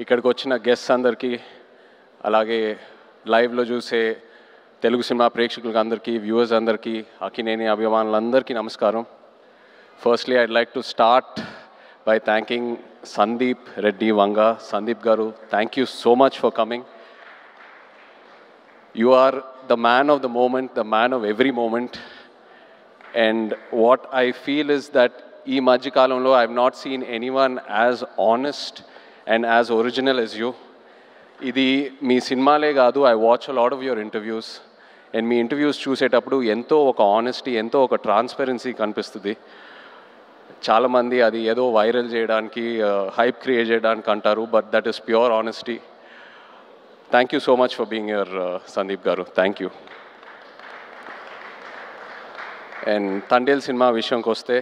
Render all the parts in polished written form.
ఇక్కడికి వచ్చిన గెస్ట్స్ అందరికీ, అలాగే లైవ్లో చూసే తెలుగు సినిమా ప్రేక్షకులకు అందరికీ, వ్యూవర్స్ అందరికీ, అక్కినేని అభిమానులందరికీ నమస్కారం. Firstly I'd like to start by thanking Sandeep Reddy Vanga. Sandeep Garu, thank you so much for coming. You are the man of the moment, the man of every moment. And what I feel is that ee madhya kalamlo I have not seen anyone as honest and as original as you. Idi mee cinemale gaadu, I watch a lot of your interviews. And mee interviews చూసేటప్పుడు ఎంతో ఒక honesty, ఎంతో ఒక transparency కనిపిస్తుంది. చాలామంది అది ఏదో viral చేయడానికి, హైప్ క్రియేట్ చేయడానికి అంటారు, but that is pure honesty. Thank you so much for being your Sandeep గారు, thank you. And Thandel cinema విషయంకి వస్తే,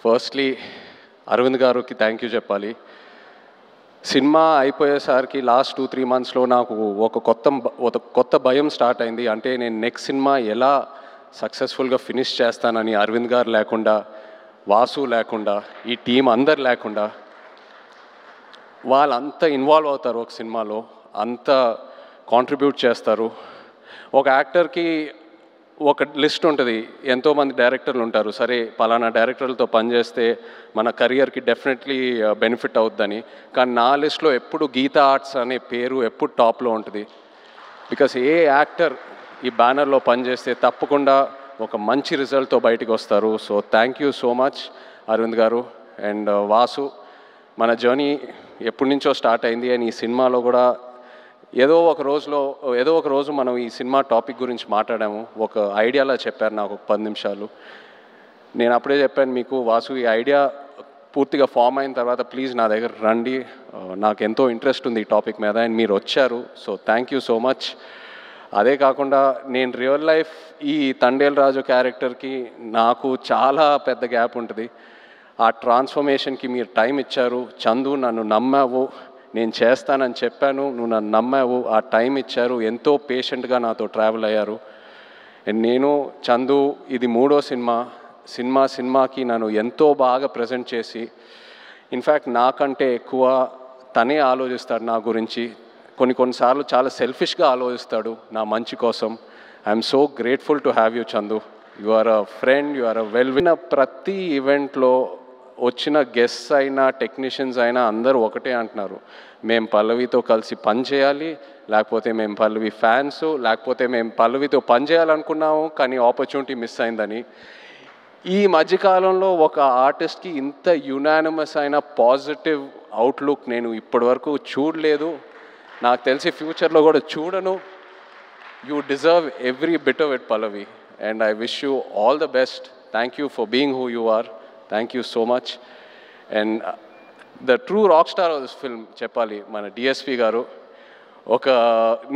ఫస్ట్లీ అరవింద్ గారికి థ్యాంక్ యూ చెప్పాలి. సినిమా అయిపోయేసరికి లాస్ట్ 2-3 మంత్స్లో నాకు ఒక కొత్త భయం స్టార్ట్ అయింది. అంటే నేను నెక్స్ట్ సినిమా ఎలా సక్సెస్ఫుల్గా ఫినిష్ చేస్తానని. అరవింద్ గారు లేకుండా, వాసు లేకుండా, ఈ టీం అందరు లేకుండా, వాళ్ళంతా ఇన్వాల్వ్ అవుతారు ఒక సినిమాలో, అంత కాంట్రిబ్యూట్ చేస్తారు. ఒక యాక్టర్కి ఒక లిస్ట్ ఉంటుంది, ఎంతోమంది డైరెక్టర్లు ఉంటారు. సరే పలానా డైరెక్టర్లతో పనిచేస్తే మన కెరియర్కి డెఫినెట్లీ బెనిఫిట్ అవుతుందని. కానీ నా లిస్ట్లో ఎప్పుడు గీతా ఆర్ట్స్ అనే పేరు ఎప్పుడు టాప్లో ఉంటుంది. బికాస్ ఏ యాక్టర్ ఈ బ్యానర్లో పనిచేస్తే తప్పకుండా ఒక మంచి రిజల్ట్తో బయటికి వస్తారు. So thank you so much Aravind garu. And Vasu, మన జర్నీ ఎప్పటి నుంచో స్టార్ట్ అయింది. అండ్ ఈ సినిమాలో కూడా ఏదో ఒక రోజు మనం ఈ సినిమా టాపిక్ గురించి మాట్లాడాము. ఒక ఐడియాలా చెప్పారు నాకు ఒక 10 నిమిషాలు. నేను అప్పుడే చెప్పాను మీకు, వాసు ఈ ఐడియా పూర్తిగా ఫామ్ అయిన తర్వాత ప్లీజ్ నా దగ్గర రండి, నాకు ఎంతో ఇంట్రెస్ట్ ఉంది ఈ టాపిక్ మీద. అండ్ మీరు వచ్చారు, so thank you so much. అదే కాకుండా నేను రియల్ లైఫ్ ఈ తండేల్ రాజు క్యారెక్టర్కి నాకు చాలా పెద్ద గ్యాప్ ఉంటుంది. ఆ ట్రాన్స్ఫర్మేషన్కి మీరు టైం ఇచ్చారు. చందు, నన్ను నమ్మావు, నేను చేస్తానని చెప్పాను, నువ్వు నన్ను నమ్మావు, ఆ టైం ఇచ్చారు, ఎంతో పేషెంట్గా నాతో ట్రావెల్ అయ్యారు. నేను చందు ఇది 3వ సినిమాకి నన్ను ఎంతో బాగా ప్రజెంట్ చేసి, ఇన్ఫ్యాక్ట్ నాకంటే ఎక్కువ తనే ఆలోచిస్తాడు నా గురించి. కొన్నిసార్లు చాలా సెల్ఫిష్గా ఆలోచిస్తాడు నా మంచి కోసం. I'm so grateful to have you Chandu. You are a friend, you are a winner ప్రతి ఈవెంట్లో వచ్చిన గెస్ట్స్ అయినా టెక్నీషియన్స్ అయినా అందరూ ఒకటే అంటున్నారు, మేము పల్లవితో కలిసి పని చేయాలి, లేకపోతే మేము పల్లవి ఫ్యాన్స్, లేకపోతే మేము పల్లవితో పని చేయాలనుకున్నాము కానీ ఆపర్చునిటీ మిస్ అయిందని. ఈ మధ్యకాలంలో ఒక ఆర్టిస్ట్కి ఇంత యునానిమస్ అయిన పాజిటివ్ అవుట్లుక్ నేను ఇప్పటివరకు చూడలేదు, నాకు తెలిసి ఫ్యూచర్లో కూడా చూడను. You deserve every bit of it Pallavi, and I wish you all the best. Thank you for being who you are. Thank you so much. And the true rock star of this film చెప్పాలి మన DSP గారు.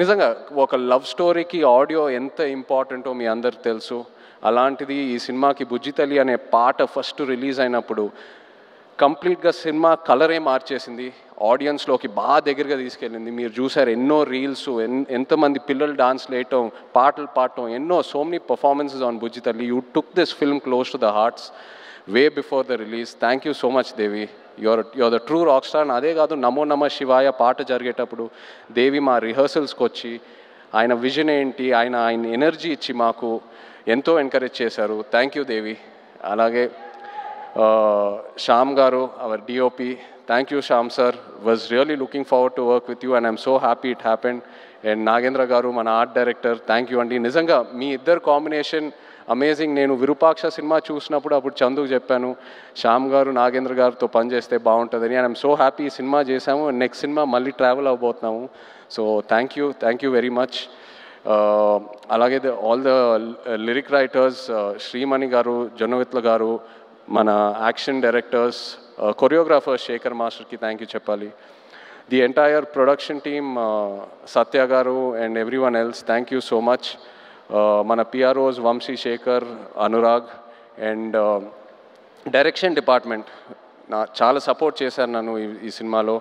నిజంగా ఒక love స్టోరీకి audio ఎంత ఇంపార్టెంటో మీ అందరికి తెలుసు. అలాంటిది ఈ సినిమాకి బుజ్జితల్లి అనే పాట ఫస్ట్ రిలీజ్ అయినప్పుడు కంప్లీట్గా సినిమా కలరే మార్చేసింది, ఆడియన్స్లోకి బాగా దగ్గరగా తీసుకెళ్ళింది. మీరు చూసారు ఎన్నో రీల్స్, ఎంతమంది పిల్లలు డాన్స్ వేయటం, పాటలు పాడటం, so many performances on Bujjithalli. You took this film close to the hearts way before the release. Thank you so much Devi, your the true rock star. అదే కాదు, నమో నమ శివాయ పాట జరిగేటప్పుడు దేవి మా రిహర్సల్స్కి వచ్చి ఆయన విజన్ ఏంటి, ఆయన ఎనర్జీ ఇచ్చి మాకు ఎంతో ఎంకరేజ్ చేశారు. Thank you Devi. అలాగే Shyam garu, our DOP, thank you Shyam sir. Was really looking forward to work with you and I'm so happy it happened. And Nagendra garu, మన ఆర్ట్ డైరెక్టర్, థ్యాంక్ యూ అండి. నిజంగా మీ ఇద్దరు కాంబినేషన్ అమేజింగ్. నేను విరూపాక్ష సినిమా చూసినప్పుడు అప్పుడు చందుకు చెప్పాను, శ్యామ్ గారు నాగేంద్ర గారితో పనిచేస్తే బాగుంటుందని. అండ్ ఐఎమ్ సో హ్యాపీ ఈ సినిమా చేశాము, నెక్స్ట్ సినిమా మళ్ళీ ట్రావెల్ అవ్వబోతున్నాము. So thank you very much. అలాగే all the lyric writers, Shreemani గారు, జొన్నవిత్ల గారు, మన యాక్షన్ డైరెక్టర్స్, కొరియోగ్రాఫర్స్ శేఖర్ మాస్టర్కి థ్యాంక్ యూ చెప్పాలి. The entire production team, Satya గారు and everyone else, thank you so much. మన PROs Vamsi, Sekhar, Anurag. And direction department చాలా సపోర్ట్ చేశారు నన్ను ఈ సినిమాలో.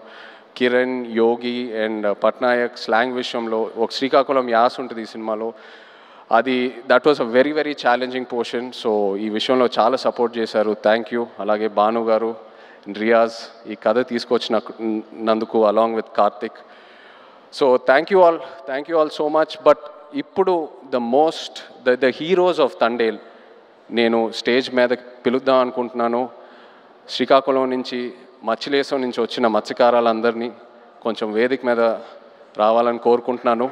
కిరణ్, యోగి అండ్ పట్నాయక్ స్లాంగ్ విషయంలో ఒక శ్రీకాకుళం యాస్ ఉంటుంది ఈ సినిమాలో. That was a very very challenging portion. So ఈ విషయంలో చాలా సపోర్ట్ చేశారు, థ్యాంక్ యూ. అలాగే భాను గారు రియాజ్ ఈ కథ తీసుకొచ్చినందుకు along with Karthik. So thank you all so much. But ఇప్పుడు ద హీరోస్ ఆఫ్ తండేల్ నేను స్టేజ్ మీద పిలుద్దాం అనుకుంటున్నాను. శ్రీకాకుళం నుంచి, మచ్చిలేశం నుంచి వచ్చిన మత్స్యకారులందరినీ కొంచెం వేదిక మీద రావాలని కోరుకుంటున్నాను.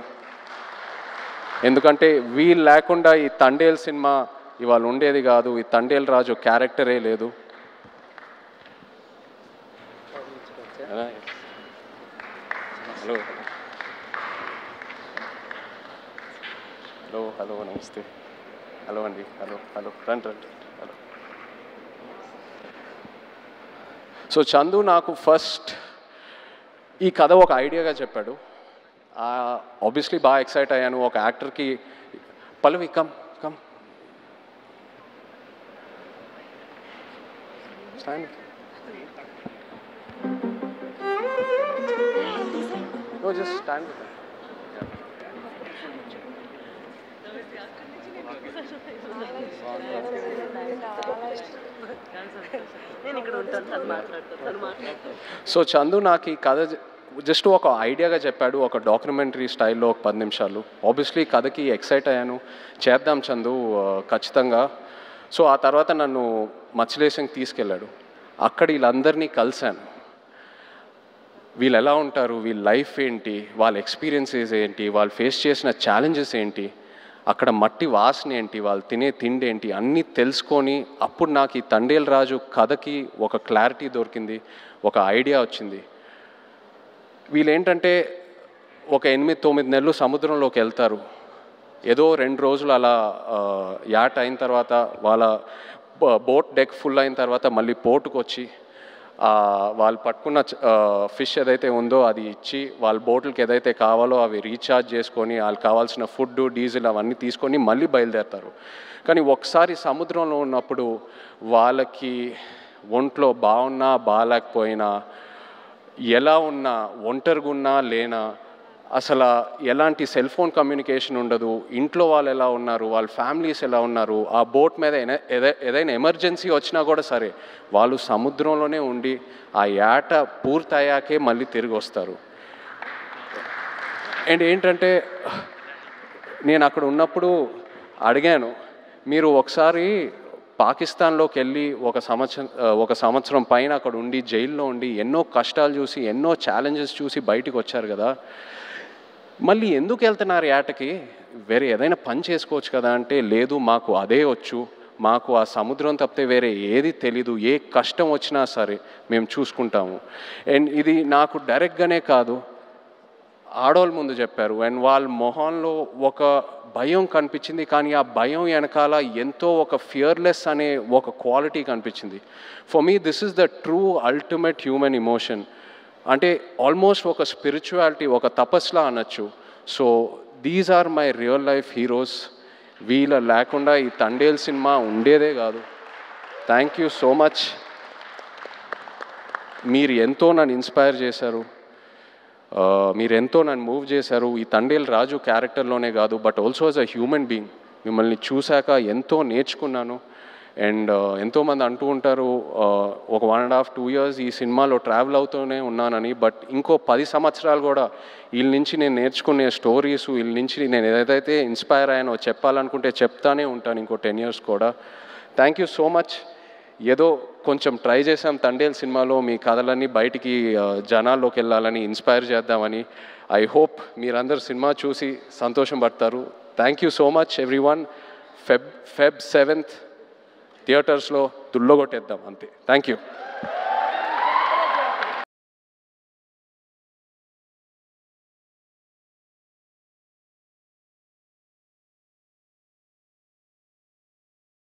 ఎందుకంటే వీళ్ళు లేకుండా ఈ తండేల్ సినిమా ఇవాళ ఉండేది కాదు. ఈ తండేల్ రాజు క్యారెక్టరే లేదు. హలో నమస్తే. హలో అండి. హలో రండి. హలో. సో చందు నాకు ఫస్ట్ ఈ కథ ఒక ఐడియాగా చెప్పాడు. ఆబ్వియస్లీ బాగా ఎక్సైట్ అయ్యాను. ఒక యాక్టర్కి Pallavi come stand. No, just stand with them. So Chandu నాకు ఈ కథ జస్ట్ ఒక ఐడియాగా చెప్పాడు, ఒక డాక్యుమెంటరీ స్టైల్లో ఒక 10 నిమిషాలు. ఆబ్వియస్లీ కథకి ఎక్సైట్ అయ్యాను, చేద్దాం చందు ఖచ్చితంగా. సో ఆ తర్వాత నన్ను మత్స్యలేశంకి తీసుకెళ్ళాడు. అక్కడ వీళ్ళందరినీ కలిశాను. వీళ్ళు ఎలా ఉంటారు, వీళ్ళ లైఫ్ ఏంటి, వాళ్ళ ఎక్స్పీరియన్సెస్ ఏంటి, వాళ్ళు ఫేస్ చేసిన ఛాలెంజెస్ ఏంటి, అక్కడ మట్టి వాసన ఏంటి, వాళ్ళు తినే తిండి ఏంటి, అన్నీ తెలుసుకొని అప్పుడు నాకు ఈ తండేల్ రాజు కథకి ఒక క్లారిటీ దొరికింది, ఒక ఐడియా వచ్చింది. వీళ్ళేంటంటే ఒక 8-9 నెలలు సముద్రంలోకి వెళ్తారు. ఏదో 2 రోజులు అలా యాట్ అయిన తర్వాత వాళ్ళ బోట్ డెక్ ఫుల్ అయిన తర్వాత మళ్ళీ పోర్టుకు వచ్చి వాళ్ళు పట్టుకున్న ఫిష్ ఏదైతే ఉందో అది ఇచ్చి వాళ్ళ బోట్లకి ఏదైతే కావాలో అవి రీఛార్జ్ చేసుకొని వాళ్ళకి కావాల్సిన ఫుడ్, డీజిల్ అవన్నీ తీసుకొని మళ్ళీ బయలుదేరుతారు. కానీ ఒకసారి సముద్రంలో ఉన్నప్పుడు వాళ్ళకి ఒంట్లో బాగున్నా బాగాలేకపోయినా, ఎలా ఉన్నా, ఒంటరిగా ఉన్నా లేనా, అసలు ఎలాంటి సెల్ ఫోన్ కమ్యూనికేషన్ ఉండదు, ఇంట్లో వాళ్ళు ఎలా ఉన్నారు, వాళ్ళ ఫ్యామిలీస్ ఎలా ఉన్నారు, ఆ బోట్ మీద ఏదైనా ఎమర్జెన్సీ వచ్చినా కూడా సరే వాళ్ళు సముద్రంలోనే ఉండి ఆ యాట పూర్తయ్యాకే మళ్ళీ తిరిగి వస్తారు. అండ్ ఏంటంటే నేను అక్కడ ఉన్నప్పుడు అడిగాను, మీరు ఒకసారి పాకిస్తాన్లోకి వెళ్ళి ఒక సంవత్సరం పైన అక్కడ ఉండి జైల్లో ఉండి ఎన్నో కష్టాలు చూసి ఎన్నో ఛాలెంజెస్ చూసి బయటికి వచ్చారు కదా, మళ్ళీ ఎందుకు వెళ్తున్నారు యాటకి, వేరే ఏదైనా పని చేసుకోవచ్చు కదా అంటే, లేదు మాకు అదే వచ్చు, మాకు ఆ సముద్రం తప్పితే వేరే ఏది తెలీదు, ఏ కష్టం వచ్చినా సరే మేము చూసుకుంటాము. అండ్ ఇది నాకు డైరెక్ట్గానే కాదు, ఆడవాళ్ళ ముందు చెప్పారు. అండ్ వాళ్ళ మొహంలో ఒక భయం కనిపించింది, కానీ ఆ భయం వెనకాల ఎంతో ఒక ఫియర్లెస్ అనే ఒక క్వాలిటీ కనిపించింది. For me this is the true ultimate human emotion. అంటే ఆల్మోస్ట్ ఒక స్పిరిచువాలిటీ, ఒక తపస్లా అనొచ్చు. So these are my real life heroes. వీళ్ళ లేకుండా ఈ తండేల్ సినిమా ఉండేదే కాదు. Thank you so much. మీరు ఎంతో నన్ను ఇన్స్పైర్ చేశారు, మీరు ఎంతో నన్ను మూవ్ చేశారు. ఈ తండేల్ రాజు క్యారెక్టర్లోనే కాదు, but also as a human being మిమ్మల్ని చూశాక ఎంతో నేర్చుకున్నాను. అండ్ ఎంతోమంది అంటూ ఉంటారు ఒక 1.5-2 years ఈ సినిమాలో ట్రావెల్ అవుతూనే ఉన్నానని, బట్ ఇంకో 10 సంవత్సరాలు కూడా వీళ్ళ నుంచి నేను నేర్చుకునే స్టోరీస్, వీళ్ళ నుంచి నేను ఏదైతే ఇన్స్పైర్ అయ్యానో చెప్పాలనుకుంటే చెప్తానే ఉంటాను ఇంకో 10 years కూడా. Thank you so much. ఏదో కొంచెం ట్రై చేసాం తండేల్ సినిమాలో మీ కథలన్నీ బయటికి జనాల్లోకి వెళ్ళాలని, ఇన్స్పైర్ చేద్దామని. ఐ హోప్ మీరందరూ సినిమా చూసి సంతోషం పడతారు. Thank you so much everyone. Feb 7th థియేటర్స్లో దుల్లగొట్టేద్దాం అంతే. Thank you.